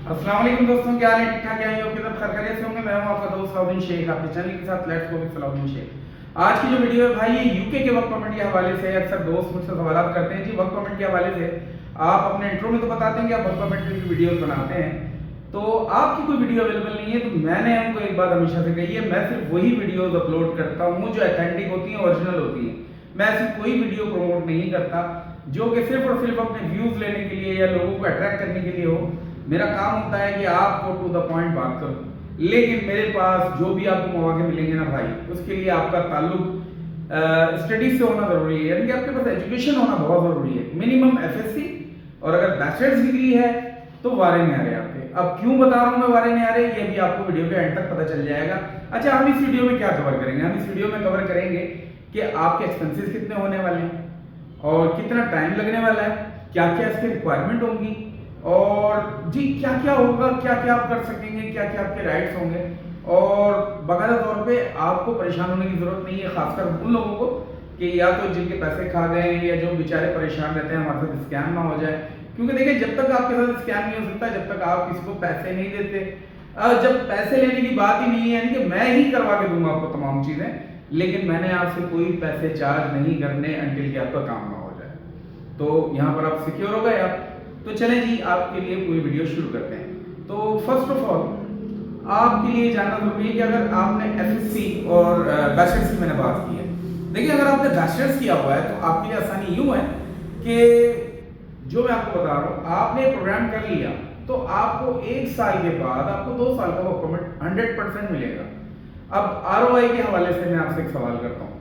अस्सलाम वालेकुम दोस्तों, क्या हाल है? ठीक ठाक? हैं आपके सब खैरियत से होंगे। मैं हूं आपका दोस्त सलाउद्दीन शेख, आपके चैनल के साथ let's go with Salauddin Shaikh. आज की जो वीडियो है भाई, ये यूके के वर्क परमिट के हवाले से अक्सर दोस्त मुझसे सवाल करते हैं जी, वर्क परमिट के हवाले से आप अपने इंट्रो में तो बताते हैं कि आप वर्क परमिट की वीडियो बनाते हैं, तो आपकी कोई वीडियो अवेलेबल नहीं है। तो मैंने हमको एक बात हमेशा से कही है, मैं सिर्फ वही वीडियोस अपलोड करता हूँ जो ऑथेंटिक होती हैं, ओरिजिनल होती हैं। मैं ऐसी कोई वीडियो प्रमोट नहीं करता जो कि सिर्फ और सिर्फ अपने व्यूज लेने के लिए या लोगों को अट्रैक्ट करने के लिए हो। मेरा काम होता है कि आपको टू द पॉइंट बात करूं, लेकिन मेरे पास जो भी आपको मौके मिलेंगे ना भाई, उसके लिए आपका ताल्लुक स्टडीज से होना जरूरी है, यानी कि आपके पास एजुकेशन होना बहुत जरूरी है। मिनिमम एफएससी, और अगर बैचलर्स डिग्री है तो वारे नहीं आ रहे आपके। अब क्यों बता रहा हूं मैं वारे नहीं आ रहे, ये भी आपको वीडियो के एंड तक पता चल जाएगा। अच्छा, हम इस वीडियो में क्या कवर करेंगे? हम इस वीडियो में कवर करेंगे कि आपके एक्सपेंसेस कितने होने वाले हैं और कितना टाइम लगने वाला है, क्या क्या इसकी रिक्वायरमेंट होंगी, और जी क्या क्या होगा, क्या क्या आप कर सकेंगे, क्या क्या आपके राइट्स होंगे। और बाकायदा तौर पे आपको परेशान होने की जरूरत नहीं है, खासकर उन लोगों को कि या तो जिनके पैसे खा गए या जो बेचारे परेशान रहते हैं हमारे साथ स्कैम ना हो जाए। क्योंकि देखिए, जब तक आपके साथ स्कैम नहीं हो सकता, जब तक आप किसी को पैसे नहीं देते, जब पैसे लेने की बात ही नहीं है, यानी कि मैं ही करवा के दूंगा आपको तमाम चीजें, लेकिन मैंने आपसे कोई पैसे चार्ज नहीं करने अंटिल कि आपका काम ना हो जाए। तो यहाँ पर आप सिक्योर हो गए आप। तो चलें जी, आपके लिए पूरी वीडियो शुरू करते हैं। तो फर्स्ट ऑफ ऑल आपके लिए जानना जरूरी है कि अगर आपने एफएससी और बैचलर्स की मैंने बात की है, देखिए अगर आपने बैचलर्स किया हुआ है तो आपके लिए आसानी यूं है कि जो मैं आपको बता रहा हूँ, आपने प्रोग्राम कर लिया तो आपको 1 साल के बाद आपको 2 साल का वर्क परमिट 100% मिलेगा। अब आरओआई के हवाले से मैं आपसे एक सवाल करता हूँ।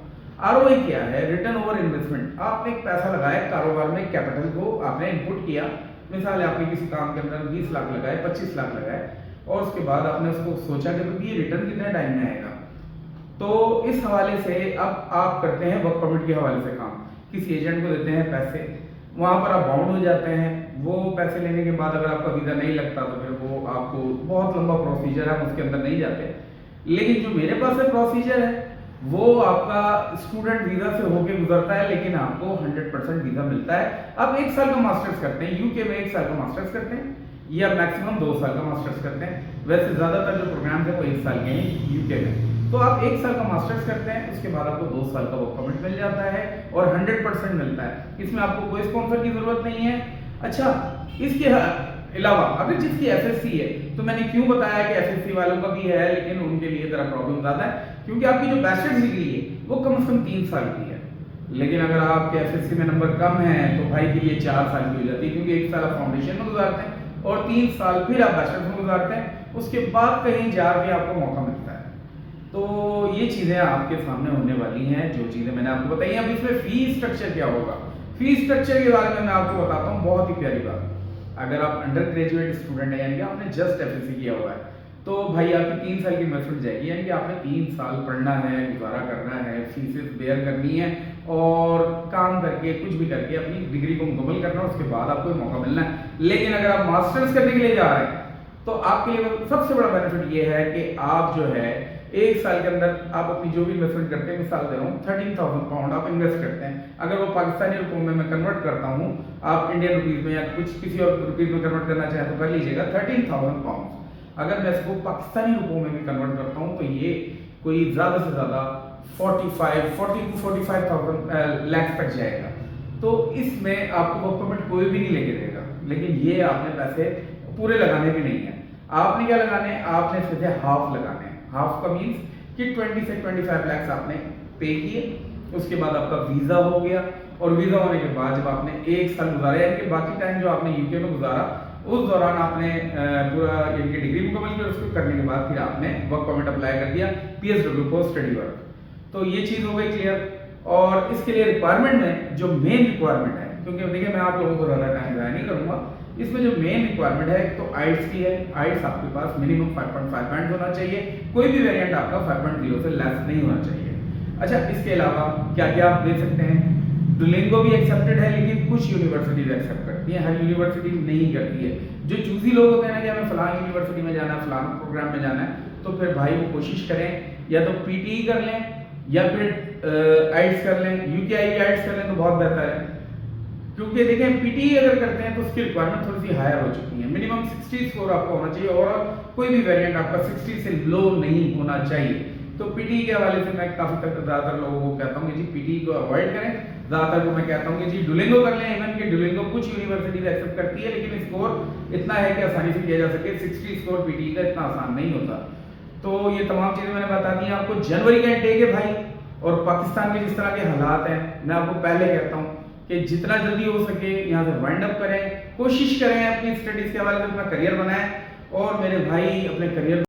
आरओआई क्या है? Return over investment. आपने एक पैसा लगाया कारोबार में, कैपिटल को आपने इनपुट किया, मिसाल है आपने किसी काम के अंदर 20 लाख लगाए, 25 लाख लगाए, और उसके बाद आपने उसको सोचा कि ये रिटर्न कितने टाइम में आएगा। तो इस हवाले से अब आप करते हैं वर्क परमिट के हवाले से काम, किसी एजेंट को देते हैं पैसे, वहां पर आप बाउंड हो जाते हैं। वो पैसे लेने के बाद अगर आपका वीजा नहीं लगता तो फिर वो आपको बहुत लंबा प्रोसीजर है, हम उसके अंदर नहीं जाते। लेकिन जो मेरे पास है प्रोसीजर है, वो आपका स्टूडेंट वीजा से होके गुजरता है, लेकिन आपको 100% वीजा मिलता है। अब 1 साल का मास्टर्स करते हैं यूके में, 1 साल का मास्टर्स करते हैं, या मैक्सिमम 2 साल का मास्टर्स करते हैं। वैसे ज्यादातर जो प्रोग्राम है वो 1 साल के हैं यूके में। तो आप 1 साल का मास्टर्स करते हैं, उसके बाद आपको 2 साल का वर्क परमिट मिल जाता है और 100% मिलता है। इसमें आपको कोई स्पॉन्सर की जरूरत नहीं है। अच्छा, इसके अलावा अगर जिसकी एफएससी है, तो मैंने क्यों बताया कि एफएससी वालों का भी है, लेकिन उनके लिए जरा प्रॉब्लम ज्यादा है, क्योंकि आपकी जो बैचलर्स डिग्री है वो कम से कम 3 साल की है। लेकिन अगर आपके एफएससी में नंबर कम है तो भाई के लिए 4 साल की हो जाती है, क्योंकि 1 साल आप फाउंडेशन में गुजारते हैं और 3 साल फिर आप बैचलर्स में गुजारते हैं, उसके बाद कहीं जाके आपको मौका मिलता है। तो ये चीजें आपके सामने होने वाली हैं, जो चीजें मैंने आपको बताई। अब इसमें फीस स्ट्रक्चर क्या होगा, फीस स्ट्रक्चर के बारे में मैं आपको बताता हूँ। बहुत ही प्यारी बात, अगर आप अंडर ग्रेजुएट स्टूडेंट है, यानी कि आपने जस्ट एफएससी किया हुआ है, तो भाई आपकी 3 साल की इन्वेस्टमेंट जाएगी, यानी कि आपने 3 साल पढ़ना है, गुजारा करना है, फीसेस बेयर करनी है और काम करके कुछ भी करके अपनी डिग्री को मुकम्मल करना है, उसके बाद आपको मौका मिलना है। लेकिन अगर आप मास्टर्स करने के लिए जा रहे हैं तो आपके लिए सबसे बड़ा बेनिफिट ये है कि आप जो है 1 साल के अंदर आप अपनी जो भी इन्वेस्टमेंट करते हैं, मिसाल दे रहा हूँ 13,000 पाउंड आप इन्वेस्ट करते हैं, अगर वो पाकिस्तानी रुपयों में मैं कन्वर्ट करता हूँ, आप इंडियन रुपीज में या कुछ किसी और रुपीज में कन्वर्ट करना चाहें तो कर लीजिएगा। 13,000 पाउंड अगर मैं इसको पाकिस्तानी रुपयों में भी कन्वर्ट करता हूँ तो ये कोई ज्यादा से ज्यादा 40 to 45,000 लाख तक जाएगा। तो इसमें आपको वर्क परमिट कोई भी नहीं लेके देगा, लेकिन ये आपने पैसे पूरे लगाने भी नहीं है। आपने क्या लगाने हैं? आपने सीधे हाफ लगाने हैं। हाफ का मीन्स कि 20 से 25 लाख आपने पे किए, उसके बाद आपका वीजा हो गया, और वीजा होने के बाद जब आपने 1 साल गुजारा, यानी कि बाकी टाइम जो आपने यूके में गुजारा, उस दौरान आपने पूरा इनकी डिग्री मुकम्मल की, उसको करने के बाद फिर आपने वर्क परमिट अप्लाई कर दिया, पीएसडब्ल्यू पोस्ट स्टडी वर्क। तो ये चीज हो गई क्लियर। और इसके लिए रिक्वायरमेंट में जो मेन रिक्वायरमेंट है, क्योंकि देखिए मैं आप लोगों को ज्यादा टाइम जाया नहीं करूंगा, इसमें जो मेन रिक्वायरमेंट है तो आइट्स की है। आइट्स आपके पास मिनिमम 5.5 पॉइंट होना चाहिए, कोई भी वेरिएंट आपका 5.0 से लेस नहीं होना चाहिए। अच्छा, इसके अलावा क्या क्या आप दे सकते हैं? डुलिंगो भी एक्सेप्टेड है, लेकिन कुछ यूनिवर्सिटीज एक्सेप्ट करती है, हर यूनिवर्सिटी नहीं करती है। जो चूजी लोग होते हैं ना कि हमें फलान यूनिवर्सिटी में जाना है, फलान प्रोग्राम में जाना है, तो फिर भाई वो कोशिश करें या तो पीटीई कर लें या फिर आइट्स कर लें, यूकेआई आइट्स कर लें तो बहुत बेहतर है। क्योंकि देखें पीटी अगर करते हैं तो उसकी रिक्वायरमेंट थोड़ी सी हायर हो चुकी है, मिनिमम 60 स्कोर आपका होना चाहिए और कोई भी वेरिएंट आपका 60 से लो नहीं होना चाहिए। तो पीटी के हवाले से मैं काफ़ी तक ज़्यादातर लोगों को कहता हूँ कि जी पीटी को अवॉइड करें, ज़्यादातर को मैं कहता हूँ कि जी डुलिंगो कर लें। इवन कि डुलिंगो कुछ यूनिवर्सिटीज एक्सेप्ट करती है, लेकिन स्कोर इतना है कि आसानी से किया जा सके। 60 स्कोर पीटी का इतना आसान नहीं होता। तो ये तमाम चीज़ें मैंने बता दी आपको। जनवरी का इंटेक है भाई, और पाकिस्तान के जिस तरह के हालात हैं, मैं आपको पहले कहता हूँ कि जितना जल्दी हो सके यहाँ से वाइंड अप करें, कोशिश करें अपनी स्टडीज़ के हवाले से अपना करियर बनाएं। और मेरे भाई अपने करियर